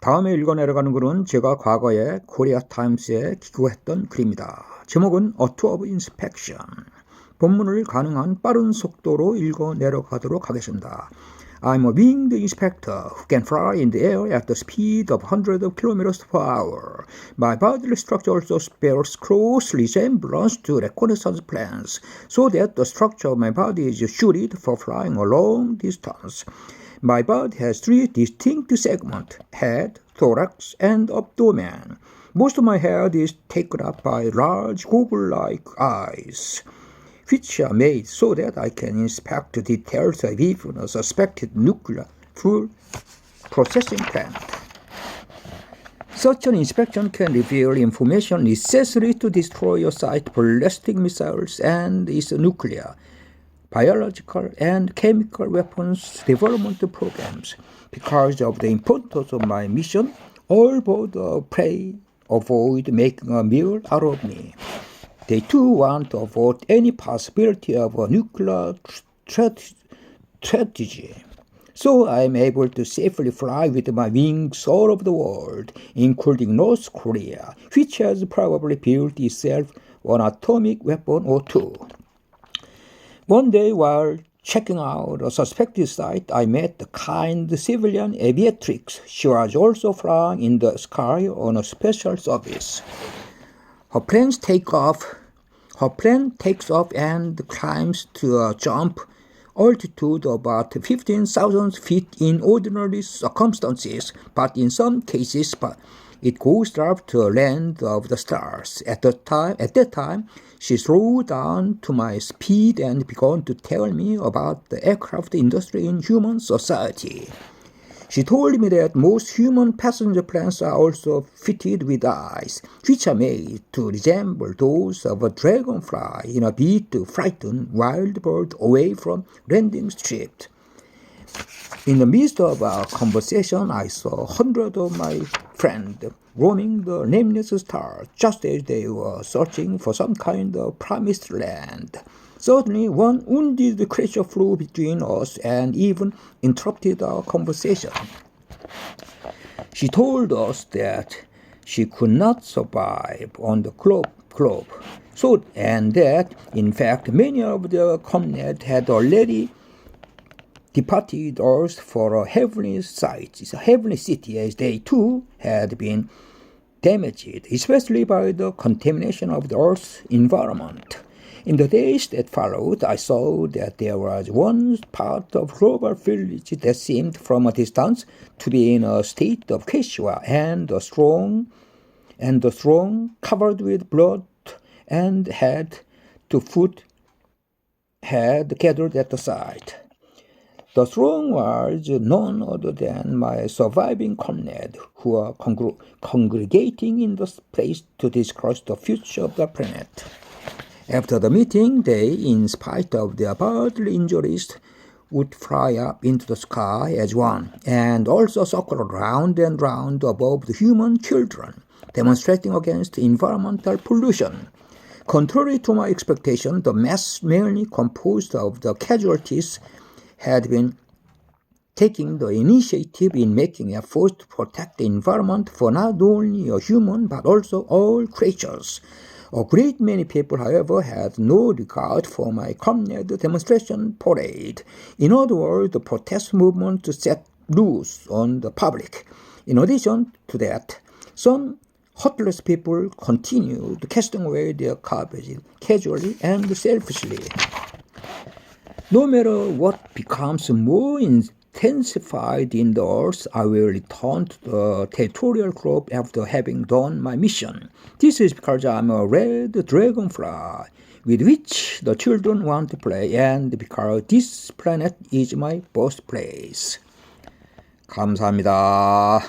다음에 읽어 내려가는 글은 제가 과거에 코리아 타임스에 기고했던 글입니다. 제목은 A Tour of Inspection. 본문을 가능한 빠른 속도로 읽어 내려가도록 하겠습니다. I'm a winged inspector who can fly in the air at the speed of hundreds of kilometers per hour. My bodily structure also bears close resemblance to reconnaissance plans, so that the structure of my body is suited for flying a long distance. My body has three distinct segments: head, thorax, and abdomen. Most of my head is taken up by large goggle-like eyes, which are made so that I can inspect the details of even a suspected nuclear fuel processing plant. Such an inspection can reveal information necessary to destroy a site's ballistic missiles and its nuclear, biological, and chemical weapons development programs. Because of the importance of my mission, all board of prey avoid making a meal out of me. They too want to avoid any possibility of a nuclear strategy. So I am able to safely fly with my wings all over the world, including North Korea, which has probably built itself an atomic weapon or two. One day, while checking out a suspected site, I met the kind civilian aviatrix. She was also flying in the sky on a special service. Her plane takes off and climbs to a jump altitude of about 15,000 feet in ordinary circumstances, but in some cases it goes up to a land of the stars. At that time, she slowed down to my speed and began to tell me about the aircraft industry in human society. She told me that most human passenger planes are also fitted with eyes, which are made to resemble those of a dragonfly in a bid to frighten wild birds away from landing strips. In the midst of our conversation, I saw hundreds of my friends roaming the nameless stars, just as they were searching for some kind of promised land. Suddenly, one wounded creature flew between us and even interrupted our conversation. She told us that she could not survive on the globe, and that, in fact, many of their comrades had already departed Earth for a heavenly city, as they too had been damaged, especially by the contamination of the Earth's environment. In the days that followed, I saw that there was one part of global village that seemed from a distance to be in a state of quechua, and the throng covered with blood and head to foot had gathered at the site. The throng was none other than my surviving comrades who are congregating in the place to discuss the future of the planet. After the meeting, they, in spite of their bodily injuries, would fly up into the sky as one, and also circle round and round above the human children, demonstrating against environmental pollution. Contrary to my expectation, the mass mainly composed of the casualties had been taking the initiative in making efforts to protect the environment for not only a human but also all creatures. A great many people, however, had no regard for my comrade demonstration parade. In other words, the protest movement set loose on the public. In addition to that, some heartless people continued casting away their garbage casually and selfishly. No matter what becomes more intensified in the earth, I will return to the territorial globe after having done my mission. This is because I'm a red dragonfly with which the children want to play, and because this planet is my birthplace. 감사합니다.